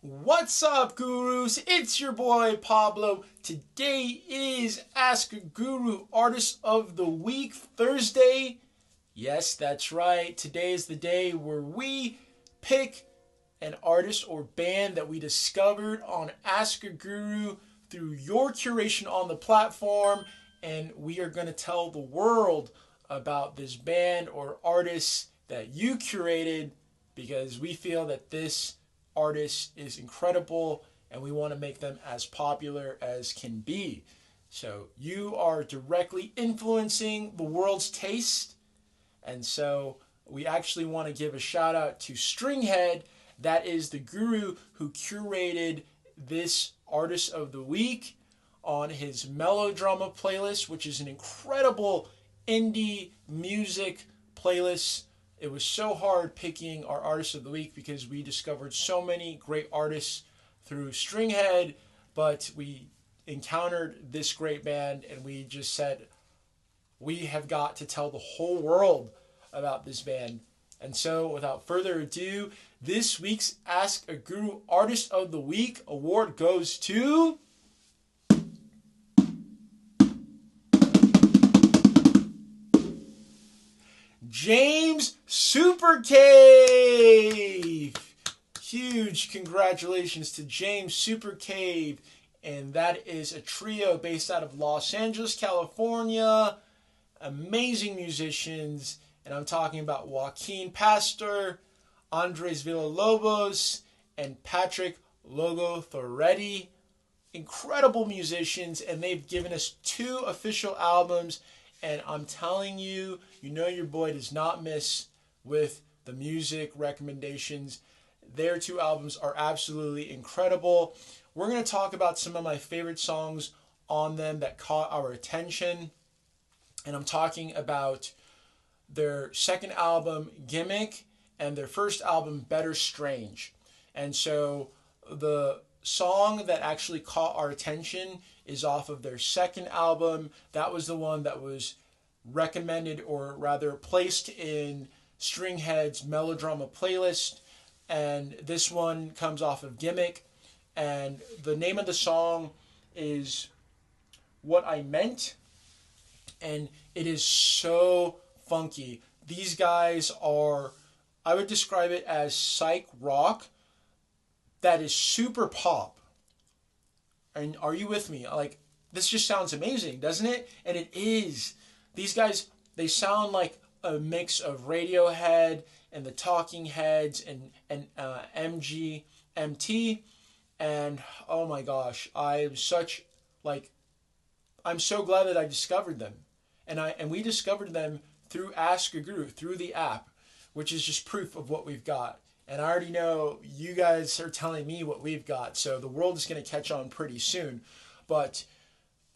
What's up, gurus? It's your boy Pablo. Today is Ask a Guru Artist of the Week, Thursday. Yes, that's right. Today is the day where we pick an artist or band that we discovered on Ask a Guru through your curation on the platform, and we are going to tell the world about this band or artist that you curated because we feel that this artist is incredible and we want to make them as popular as can be. So you are directly influencing the world's taste, and so we actually want to give a shout out to Stringhead. That is the guru who curated this artist of the week on his melodrama playlist, which is an incredible indie music playlist. It was so hard picking our artist of the week because we discovered so many great artists through Stringhead, but we encountered this great band and we just said, we have got to tell the whole world about this band. And so without further ado, this week's Ask a Guru Artist of the Week award goes to James Supercave. Huge congratulations to James Supercave. And that is a trio based out of Los Angeles, California. Amazing musicians. And I'm talking about Joaquin Pastor, Andres Villalobos, and Patrick Logo Thoretti. Incredible musicians, and they've given us 2 official albums. And I'm telling you, you know your boy does not miss with the music recommendations. Their 2 albums are absolutely incredible. We're going to talk about some of my favorite songs on them that caught our attention. And I'm talking about their second album, Gimmick, and their first album, Better Strange. And so the song that actually caught our attention is off of their second album. That was the one that was recommended, or rather placed in Stringhead's melodrama playlist. And this one comes off of Gimmick. And the name of the song is What I Meant. And it is so funky. These guys are, I would describe it as psych rock that is super pop. And are you with me? Like, this just sounds amazing, doesn't it? And it is. These guys, they sound like a mix of Radiohead and the Talking Heads and MGMT. And oh my gosh, I'm so glad that I discovered them. And we discovered them through Ask a Guru, through the app, which is just proof of what we've got. And I already know you guys are telling me what we've got, so the world is going to catch on pretty soon. But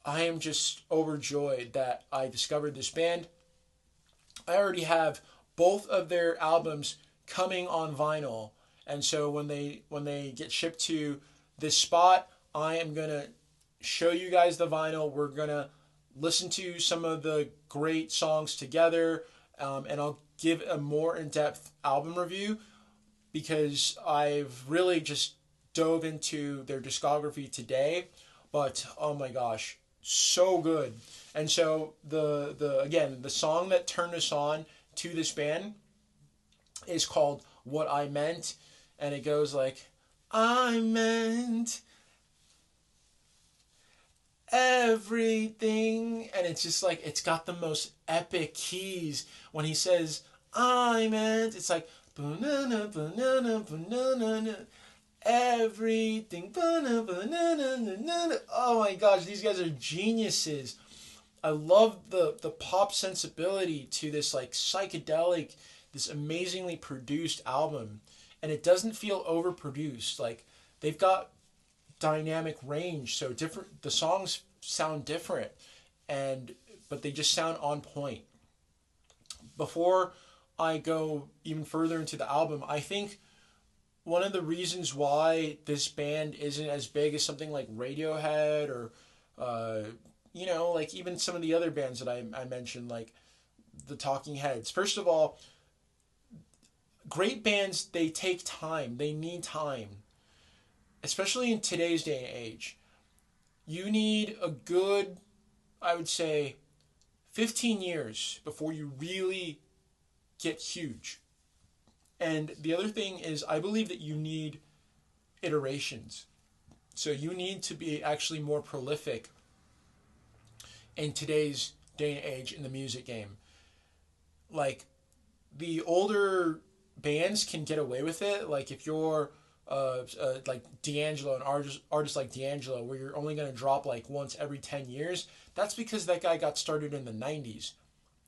I am just overjoyed that I discovered this band. I already have both of their albums coming on vinyl. And so when they get shipped to this spot, I am going to show you guys the vinyl. We're going to listen to some of the great songs together, and I'll give a more in-depth album review because I've really just dove into their discography today. But oh my gosh, so good. And so the song that turned us on to this band is called What I Meant, and it goes like, I meant everything. And it's just like, it's got the most epic keys when he says I meant. It's like banana banana banana everything banana banana. Oh my gosh, these guys are geniuses. I love the pop sensibility to this like psychedelic, this amazingly produced album, and it doesn't feel overproduced. Like, they've got dynamic range, so the songs sound different, but they just sound on point. Before I go even further into the album, I think one of the reasons why this band isn't as big as something like Radiohead or like even some of the other bands that I mentioned, like the Talking Heads. First of all, great bands, they take time. They need time. especially in today's day and age, you need a good, I would say, 15 years before you really get huge. And the other thing is, I believe that you need iterations. So you need to be actually more prolific in today's day and age in the music game. Like, the older bands can get away with it. Like, if you're like D'Angelo, an artist like D'Angelo, where you're only going to drop like once every 10 years, that's because that guy got started in the 90s.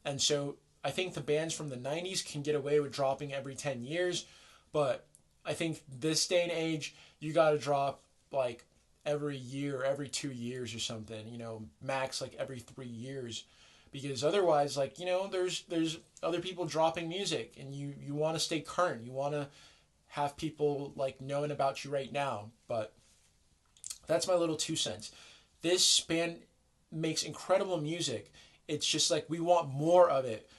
And so I think the bands from the 90s can get away with dropping every 10 years. But I think this day and age, you got to drop like every year, every 2 years or something, max like every 3 years. Because otherwise, like, there's other people dropping music, and you want to stay current. You want to have people like knowing about you right now. But that's my little 2 cents. This band makes incredible music. It's just like we want more of it.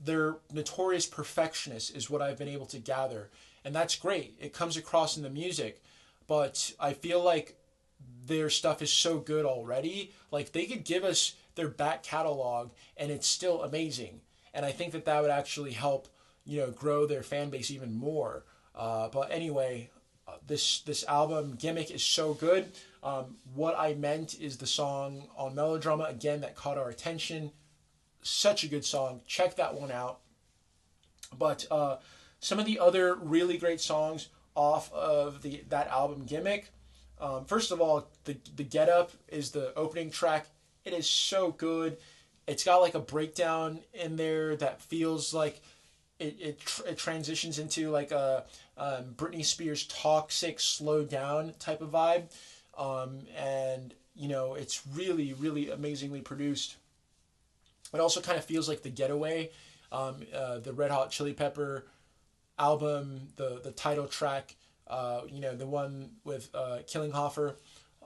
They're notorious perfectionists is what I've been able to gather. And that's great. It comes across in the music. But I feel like their stuff is so good already. Like, they could give us their back catalog and it's still amazing. And I think that that would actually help, grow their fan base even more. But anyway, this album Gimmick is so good. What I Meant is the song on Melodrama, again, that caught our attention. Such a good song. Check that one out. But some of the other really great songs off of that album Gimmick. First of all, the Get Up is the opening track. It is so good. It's got like a breakdown in there that feels like it transitions into like a Britney Spears Toxic slowed down type of vibe. And it's really, really amazingly produced. It also kind of feels like The Getaway, the Red Hot Chili Pepper album, the title track, the one with Klinghoffer.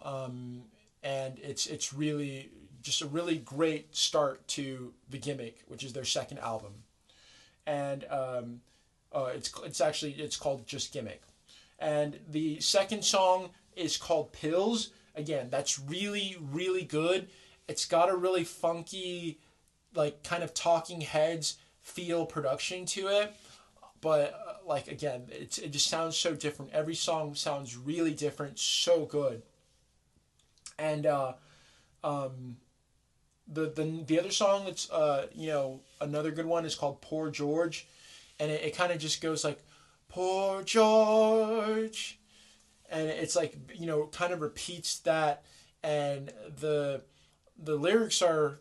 And it's really just a really great start to The Gimmick, which is their second album. And it's called just Gimmick. And the second song is called Pills. Again, that's really, really good. It's got a really funky, like, kind of Talking Heads feel production to it. But like, again, it just sounds so different. Every song sounds really different, so good. And the other song that's another good one is called Poor George, and it kind of just goes like, Poor George, and it's like, kind of repeats that. And the lyrics are,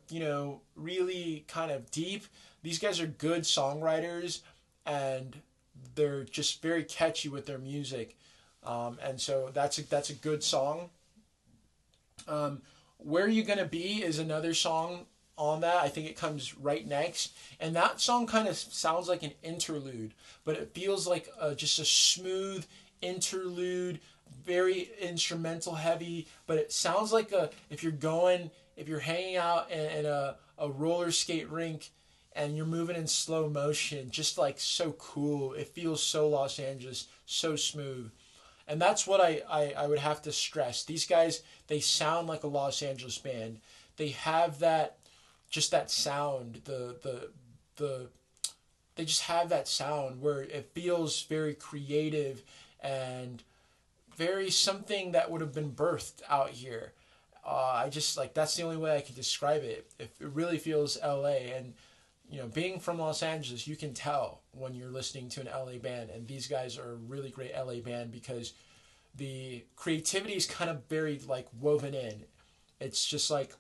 really kind of deep. These guys are good songwriters, and they're just very catchy with their music. And so that's a good song. Where You Gonna Be is another song on that. I think it comes right next. And that song kind of sounds like an interlude, but it feels like just a smooth interlude, very instrumental heavy, but it sounds like if you're hanging out in a roller skate rink and you're moving in slow motion, just like so cool. It feels so Los Angeles, so smooth. And that's what I would have to stress. These guys, they sound like a Los Angeles band. They have that sound. They just have that sound where it feels very creative and very something that would have been birthed out here. I just like, that's the only way I can describe it. It really feels LA. And being from Los Angeles, you can tell when you're listening to an LA band, and these guys are a really great LA band because the creativity is kind of very like woven in. It's just like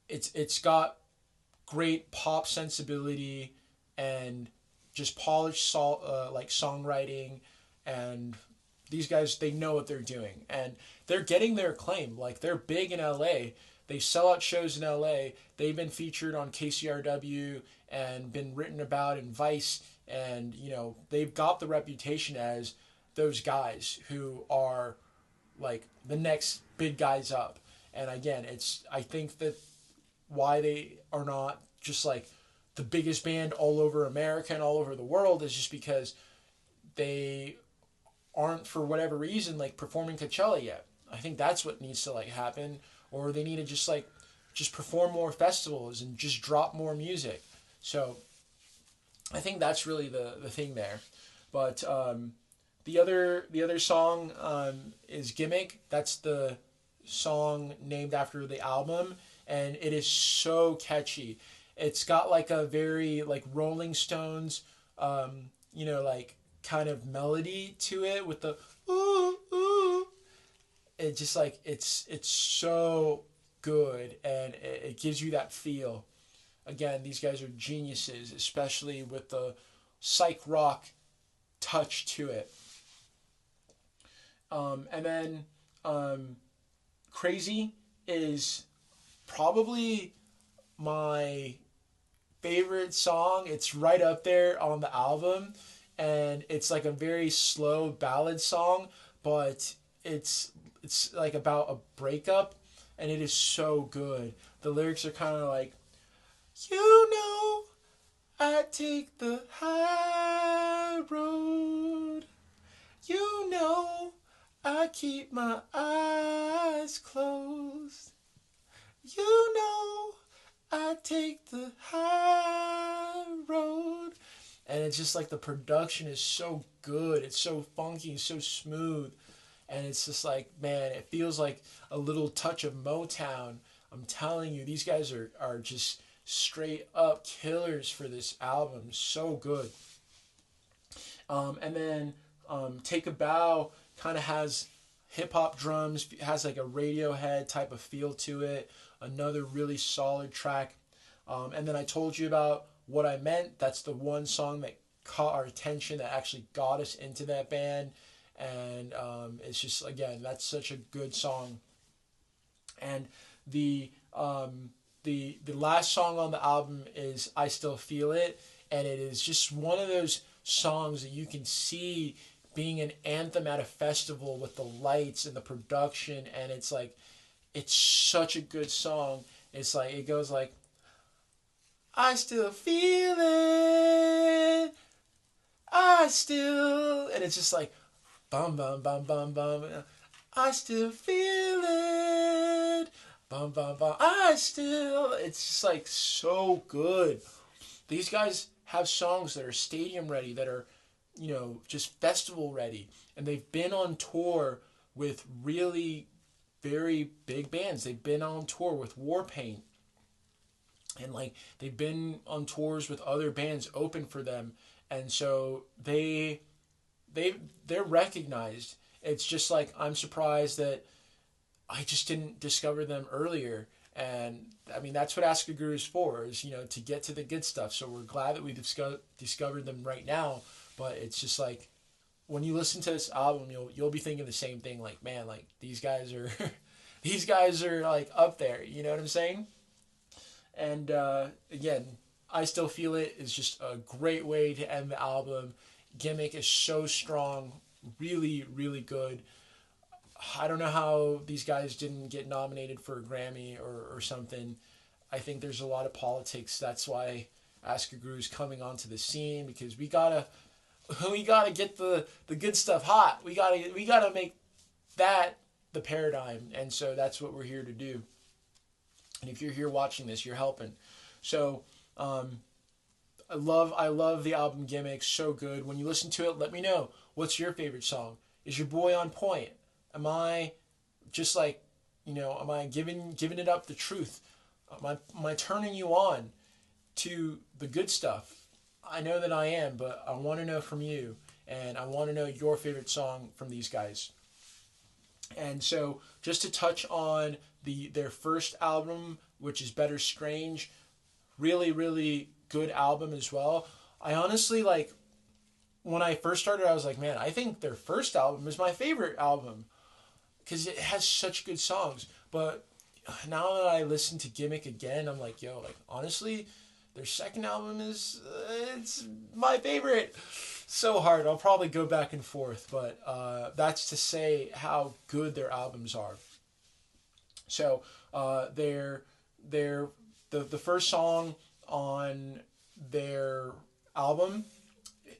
it's got great pop sensibility and just polished like songwriting, and these guys, they know what they're doing, and they're getting their acclaim. Like, they're big in LA. They sell out shows in LA. They've been featured on KCRW and been written about in Vice. And, they've got the reputation as those guys who are like the next big guys up. And again, I think that why they are not just like the biggest band all over America and all over the world is just because they aren't, for whatever reason, like performing Coachella yet. I think that's what needs to like happen, or they need to just perform more festivals and just drop more music. So I think that's really the thing there. But the other song is Gimmick. That's the song named after the album, and it is so catchy. It's got like a very like Rolling Stones, like kind of melody to it with the ooh ooh. It just like it's so good, and it gives you that feel. Again, these guys are geniuses, especially with the psych rock touch to it. And then Crazy is probably my favorite song. It's right up there on the album, and it's like a very slow ballad song, but it's like about a breakup, and it is so good. The lyrics are kind of like, you know, I take the high road. You know, I keep my eyes closed. You know, I take the high road. And it's just like the production is so good. It's so funky, so smooth. And it's just like, man, it feels like a little touch of Motown. I'm telling you, these guys are just straight up killers for this album. So good. And then Take a Bow kind of has hip hop drums, has like a Radiohead type of feel to it. Another really solid track. And then I told you about What I Meant. That's the one song that caught our attention, that actually got us into that band. And it's just, again, that's such a good song. And the last song on the album is I Still Feel It, and it is just one of those songs that you can see being an anthem at a festival with the lights and the production, and it's like, it's such a good song. It's like, it goes like, I still feel it, I still, and it's just like, bum bum bum bum bum, I still feel it, bum bum bum, I still, it's just like so good. These guys have songs that are stadium ready, that are, just festival ready, and they've been on tour with really very big bands. They've been on tour with Warpaint, and like they've been on tours with other bands open for them, and so they're recognized. It's just like, I'm surprised that I just didn't discover them earlier. And I mean, that's what Ask a Guru is for, is, to get to the good stuff. So we're glad that we discovered them right now. But it's just like, when you listen to this album, you'll be thinking the same thing. Like, man, like these guys are, these guys are like up there. You know what I'm saying? And again, I Still Feel It is just a great way to end the album. Gimmick is so strong, really, really good. I don't know how these guys didn't get nominated for a Grammy or something. I think there's a lot of politics. That's why Ask a Guru's coming onto the scene, because we gotta get the good stuff hot. We gotta make that the paradigm, and so that's what we're here to do. And if you're here watching this, you're helping. So I love the album Gimmick. So good. When you listen to it, let me know, what's your favorite song. Is your boy on point? Am I just like, am I giving it up the truth? Am I turning you on to the good stuff? I know that I am, but I want to know from you, and I want to know your favorite song from these guys. And so, just to touch on their first album, which is Better Strange, really, really good album as well. I honestly, like, when I first started, I was like, man, I think their first album is my favorite album, because it has such good songs. But now that I listen to Gimmick again, I'm like, yo, like, honestly, their second album is, it's my favorite. So hard. I'll probably go back and forth, but that's to say how good their albums are. So the first song on their album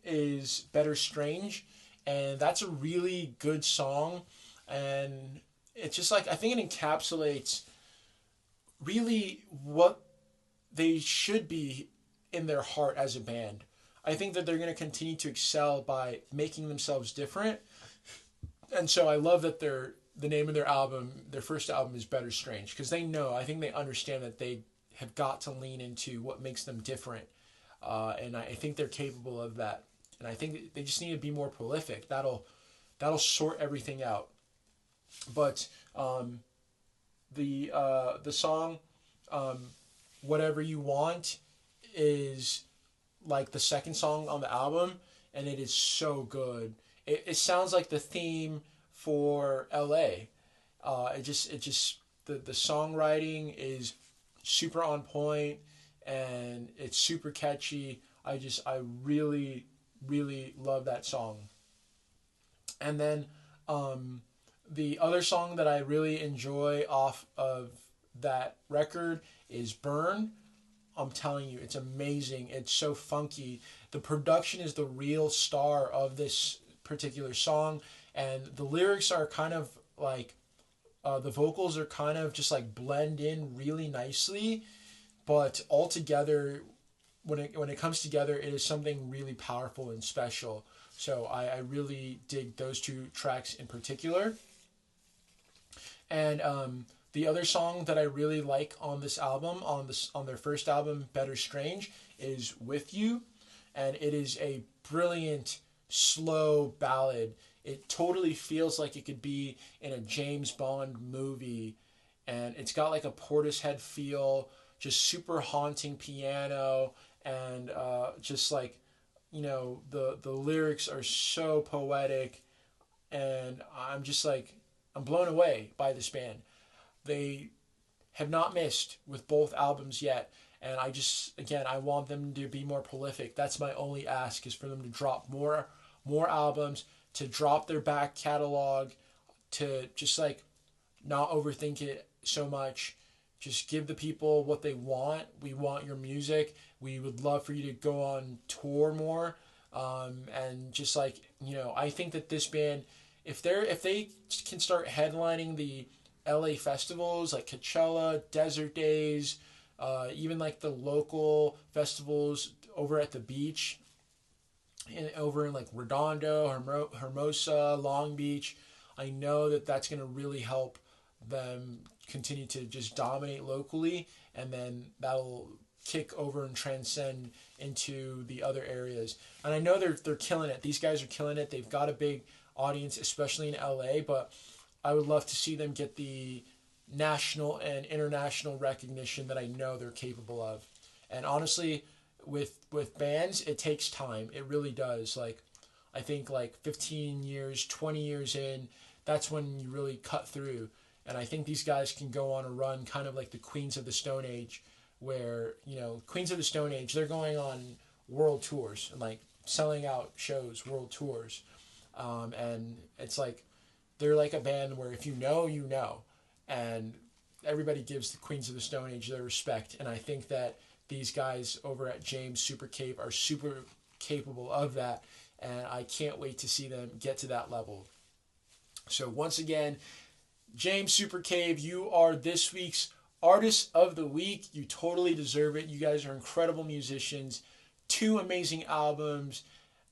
is Better Strange, and that's a really good song. And it's just like, I think it encapsulates really what they should be in their heart as a band. I think that they're going to continue to excel by making themselves different. And so I love that the name of their album, their first album, is Better Strange, because they know, I think they understand that they have got to lean into what makes them different. And I think they're capable of that. And I think they just need to be more prolific. That'll sort everything out. But the song Whatever You Want is like the second song on the album, and it is so good. It sounds like the theme for LA. It just the songwriting is super on point, and it's super catchy. I really love that song. And then the other song that I really enjoy off of that record is Burn. I'm telling you, it's amazing. It's so funky. The production is the real star of this particular song, and the lyrics are kind of like the vocals are kind of just like blend in really nicely, but all together, when it comes together, it is something really powerful and special. So I really dig those two tracks in particular. And the other song that I really like on this album, on their first album, Better Strange, is With You. And it is a brilliant, slow ballad. It totally feels like it could be in a James Bond movie. And it's got like a Portishead feel, just super haunting piano, and just like, the lyrics are so poetic. And I'm blown away by this band. They have not missed with both albums yet, and I want them to be more prolific. That's my only ask, is for them to drop more albums, to drop their back catalog, to just like not overthink it so much. Just give the people what they want. We want your music. We would love for you to go on tour more, and just like, I think that this band, if they can start headlining the LA festivals like Coachella, Desert Days, even like the local festivals over at the beach, over in like Redondo, Hermosa, Long Beach, I know that that's going to really help them continue to just dominate locally, and then that'll kick over and transcend into the other areas. And I know they're killing it. These guys are killing it. They've got a big audience, especially in LA, but I would love to see them get the national and international recognition that I know they're capable of. And honestly, with bands, it takes time. It really does. Like, I think like 15 years, 20 years in, that's when you really cut through. And I think these guys can go on a run kind of like the Queens of the Stone Age, where, Queens of the Stone Age, they're going on world tours and like selling out shows, world tours. And it's like, they're like a band where if you know, and everybody gives the Queens of the Stone Age their respect. And I think that these guys over at James Supercave are super capable of that, and I can't wait to see them get to that level. So once again, James Supercave, you are this week's Artist of the Week. You totally deserve it. You guys are incredible musicians, 2 amazing albums,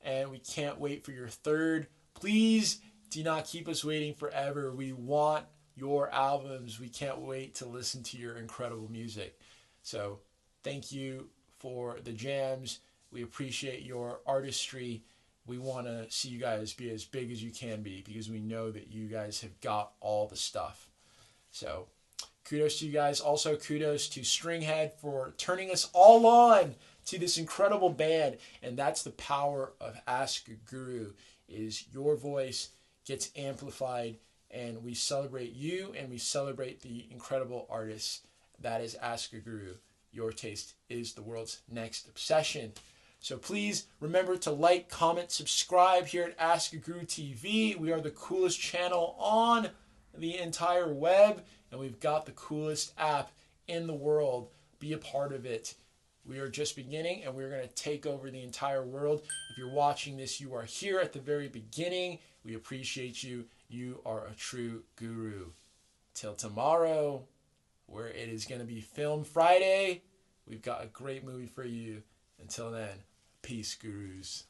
and we can't wait for your third. Please do not keep us waiting forever. We want your albums. We can't wait to listen to your incredible music. So thank you for the jams. We appreciate your artistry. We want to see you guys be as big as you can be, because we know that you guys have got all the stuff. So kudos to you guys. Also kudos to Stringhead for turning us all on to this incredible band. And that's the power of Ask a Guru, is your voice gets amplified, and we celebrate you, and we celebrate the incredible artists. That is Ask a Guru. Your taste is the world's next obsession. So please remember to like, comment, subscribe here at Ask a Guru TV. We are the coolest channel on the entire web, and we've got the coolest app in the world. Be a part of it. We are just beginning, and we're going to take over the entire world. If you're watching this, you are here at the very beginning. We appreciate you. You are a true guru. Till tomorrow, where it is going to be Film Friday, we've got a great movie for you. Until then, peace, gurus.